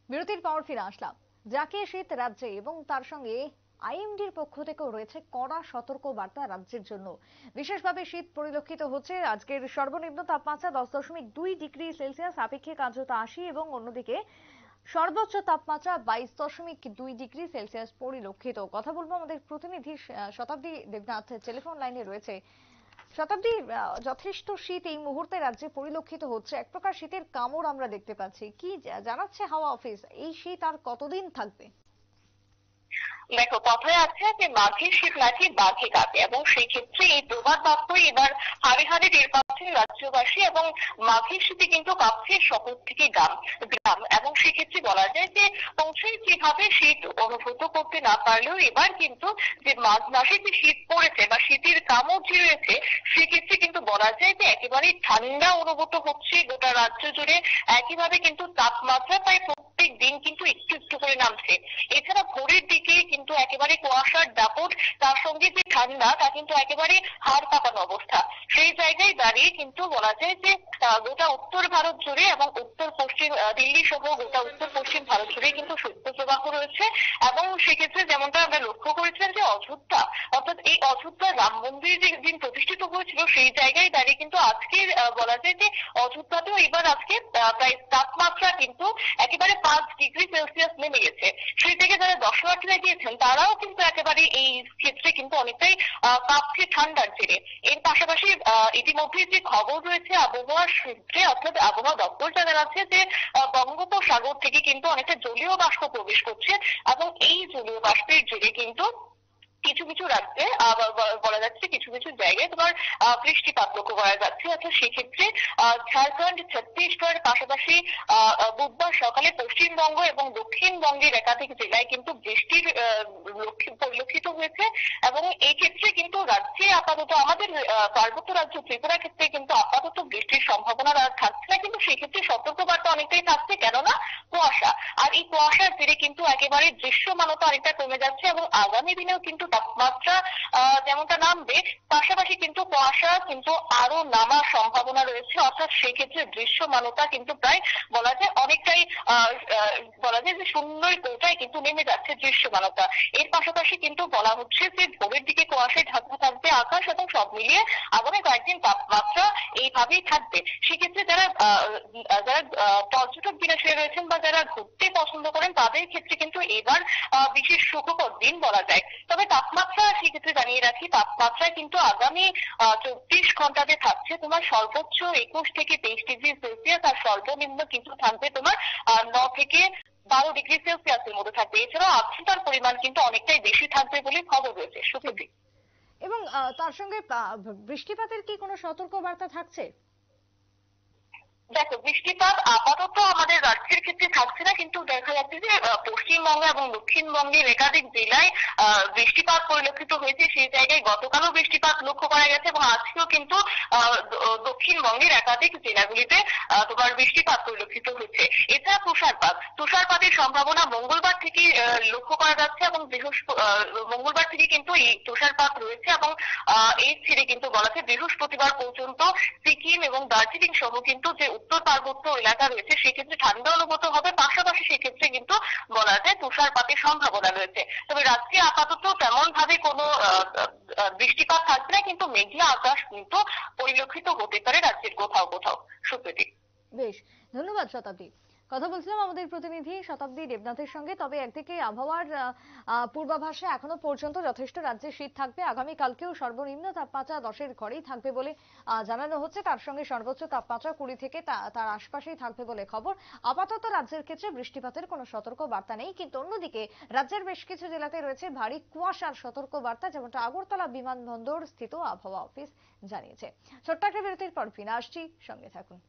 বিরতির পর ফিরে আসলাম। যাকে শীত রাজ্যে এবং তার সঙ্গে আইএমডির পক্ষ থেকেও রয়েছে কড়া সতর্ক বার্তা রাজ্যের জন্য। বিশেষভাবে শীত পরিলক্ষিত হচ্ছে। আজকের সর্বনিম্ন তাপমাত্রা 10.2 ডিগ্রি সেলসিয়াস, আপেক্ষিক আর্দ্রতা 80 এবং অন্যদিকে সর্বোচ্চ তাপমাত্রা 22.2 ডিগ্রি সেলসিয়াস পরিলক্ষিত। কথা বলবো আমাদের প্রতিনিধি শতাব্দী দেবনাথ টেলিফোন লাইনে রয়েছে। শতাব্দী, যথেষ্ট শীত এই মুহূর্তে রাজ্যে পরিলক্ষিত হচ্ছে। এক প্রকার শীতের কামড় আমরা দেখতে পাচ্ছি। কি জানাচ্ছে হাওয়া অফিস, এই শীত আর কতদিন থাকবে? দেখো, কথায় আছে যে মাঘের শীত নাকি বাঘে কাটে, এবং সেই ক্ষেত্রে এই প্রবাদ বাক্যই এবার হাড়ে হাড়ে টের পাচ্ছেন রাজ্যবাসী। এবং মাঘের শীতে কিন্তু কাঁপছে শহর থেকে গ্রাম গ্রাম এবং সেক্ষেত্রে বলা যায় যে পৌঁছে যেভাবে শীত অনুভূত করতে না পারলেও এবার কিন্তু যে মাঘ মাসে যে শীত পড়েছে বা শীতের কামড় যে রয়েছে, সেক্ষেত্রে কিন্তু বলা যায় যে একেবারে ঠান্ডা অনুভূত হচ্ছে গোটা রাজ্য জুড়ে। একইভাবে কিন্তু তাপমাত্রা প্রায় প্রত্যেক দিন কিন্তু একটু একটু করে নামছে। এছাড়া ভোরের দিকে কিন্তু একেবারে কুয়াশার দাপট, তার সঙ্গে যে ঠান্ডা, তা কিন্তু একেবারে হাড় কাঁপানো অবস্থা। সেই জায়গায় দাঁড়িয়ে কিন্তু বলা যায় যে গোটা উত্তর ভারত জুড়ে এবং উত্তর পশ্চিম দিল্লি সহ গোটা উত্তর পশ্চিম ভারত জুড়ে কিন্তু শৈত্যপ্রবাহ রয়েছে। এবং সেক্ষেত্রে যেমনটা আমরা লক্ষ্য করেছিলাম যে অযোধ্যা, অর্থাৎ এই অযোধ্যা রাম মন্দির যে দিন প্রতিষ্ঠিত হয়েছিল, সেই জায়গায় দাঁড়িয়ে কিন্তু আজকের বলা যায় যে অযোধ্যাতেও এবার আজকে প্রায় তাপমাত্রা কিন্তু একেবারে 5 ডিগ্রি সেলসিয়াস নেমে গেছে। সেই থেকে যারা দর্শনার্থীরা গিয়েছেন তারাও কিন্তু একেবারে এই ক্ষেত্রে কিন্তু অনেকটাই কাঁপছে ঠান্ডার জেরে। এর পাশাপাশি ইতিমধ্যে যে খবর রয়েছে আবহাওয়ার সূত্রে, অর্থাৎ আবহাওয়া দপ্তর জানাচ্ছে যে বঙ্গোপসাগর থেকে কিন্তু অনেকটা জলীয় বাষ্প প্রবেশ করছে, এবং এই জলীয় বাষ্পের জেরে কিন্তু কিছু কিছু রাজ্যে বলা যাচ্ছে কিছু কিছু জায়গায় তোমার বৃষ্টিপাত লক্ষ্য করা যাচ্ছে। অর্থাৎ সেক্ষেত্রে ঝাড়খণ্ড, ছত্তিশগড়, পাশাপাশি বুধবার সকালে পশ্চিমবঙ্গ এবং দক্ষিণবঙ্গের একাধিক জেলায় কিন্তু বৃষ্টির পরিলক্ষিত হয়েছে। এবং এই ক্ষেত্রে কিন্তু রাজ্যে আপাতত আমাদের পার্বত্য রাজ্য ত্রিপুরা ক্ষেত্রে কিন্তু আপাতত বৃষ্টির সম্ভাবনা আর থাকছে না, কিন্তু সেক্ষেত্রে সতর্কবার্তা অনেকটাই থাকছে। কেননা কুয়াশা, আর এই কুয়াশার জেরে কিন্তু একেবারে দৃশ্যমানতা অনেকটা কমে যাচ্ছে, এবং আগামী দিনেও কিন্তু তাপমাত্রা যেমনটা নামবে, পাশাপাশি কিন্তু কুয়াশা কিন্তু আরো নামার সম্ভাবনা রয়েছে। অর্থাৎ সেক্ষেত্রে দৃশ্যমানতা কিন্তু প্রায় বলা যায় অনেকটাই বলা যায় যে শূন্যের কোটায় কিন্তু নেমে যাচ্ছে দৃশ্যমানতা। এর পাশাপাশি কিন্তু বলা হচ্ছে যে ভোরের দিকে কুয়াশায় ঢাকা থাকবে আকাশ, এবং সব মিলিয়ে আগামী কয়েকদিন তাপমাত্রা এইভাবেই থাকবে। সেক্ষেত্রে যারা যারা পর্যটক বিলাসী রয়েছেন বা যারা ঘুরতে পছন্দ করেন, তাদের ক্ষেত্রে কিন্তু এবার বিশেষ সুখকর দিন বলা যায়। তবে তাপমাত্রা সেক্ষেত্রে জানিয়ে রাখি, তাপমাত্রা কিন্তু আগামী 24 ঘন্টাতে থাকছে তোমার সর্বোচ্চ 21 থেকে 23 ডিগ্রি সেলসিয়াস, আর সর্বনিম্ন কিন্তু থাকবে তোমার 9 থেকে 12 ডিগ্রি সেলসিয়াসের মধ্যে থাকবে। এছাড়াও আর্দ্রতার পরিমাণ কিন্তু অনেকটাই বেশি থাকবে বলে খবর রয়েছে। সুপ্রীতি, এবং তার সঙ্গে বৃষ্টিপাতের কি কোনো সতর্ক বার্তা থাকছে? দেখো, বৃষ্টিপাত আপাতত আমাদের রাজ্যের ক্ষেত্রে থাকছে না, কিন্তু দেখা যাচ্ছে যে পশ্চিমবঙ্গ এবং দক্ষিণবঙ্গের একাধিক জেলায় বৃষ্টিপাত পরিলক্ষিত হয়েছে। সেই জায়গায় গতকালও বৃষ্টিপাত লক্ষ্য করা গেছে, এবং আজকেও কিন্তু দক্ষিণবঙ্গের একাধিক জেলাগুলিতে তোমার বৃষ্টিপাত পরিলক্ষিত হয়েছে। এছাড়া তুষারপাতের সম্ভাবনা মঙ্গলবার থেকে লক্ষ্য করা যাচ্ছে, এবং মঙ্গলবার থেকে কিন্তু এই তুষারপাত রয়েছে। এবং এর ছেড়ে কিন্তু বলা যায় বৃহস্পতিবার পর্যন্ত সিকিম এবং দার্জিলিং সহ কিন্তু যে উত্তর পার্বত্য এলাকা রয়েছে, সেক্ষেত্রে ঠান্ডা অনুভূত হবে। পাশাপাশি সেক্ষেত্রে কিন্তু বলা যায় তুষারপাতের সম্ভাবনা রয়েছে। তবে রাজ্যে আপাতত তেমন ভাবে কোনো বৃষ্টিপাত থাকবে না, কিন্তু মেঘলা আকাশ কিন্তু পরিলক্ষিত হতে পারে রাজ্যের কোথাও কোথাও। সুপ্রীতি, বেশ, ধন্যবাদ শতাব্দী। কথা বলছিলাম আমাদের প্রতিনিধি শতাব্দী দেবনাথের সঙ্গে। তবে একদিকে আবহাওয়ার পূর্বাভাসে এখনো পর্যন্ত যথেষ্ট রাজ্যে শীত থাকবে। আগামীকালকেও সর্বনিম্ন তাপমাত্রা 10-এর ঘরেই থাকবে বলে জানানো হচ্ছে। তার সঙ্গে সর্বোচ্চ তাপমাত্রা 20 থেকে তার আশপাশেই থাকবে বলে খবর। আপাতত রাজ্যের ক্ষেত্রে বৃষ্টিপাতের কোনো সতর্ক বার্তা নেই, কিন্তু অন্যদিকে রাজ্যের বেশ কিছু জেলাতে রয়েছে ভারী কুয়াশার সতর্ক বার্তা, যেমনটা আগরতলা বিমানবন্দর স্থিত আবহাওয়া অফিস জানিয়েছে। ছোট্ট একটা বিরতির পর ফিরে আসছি, সঙ্গে থাকুন।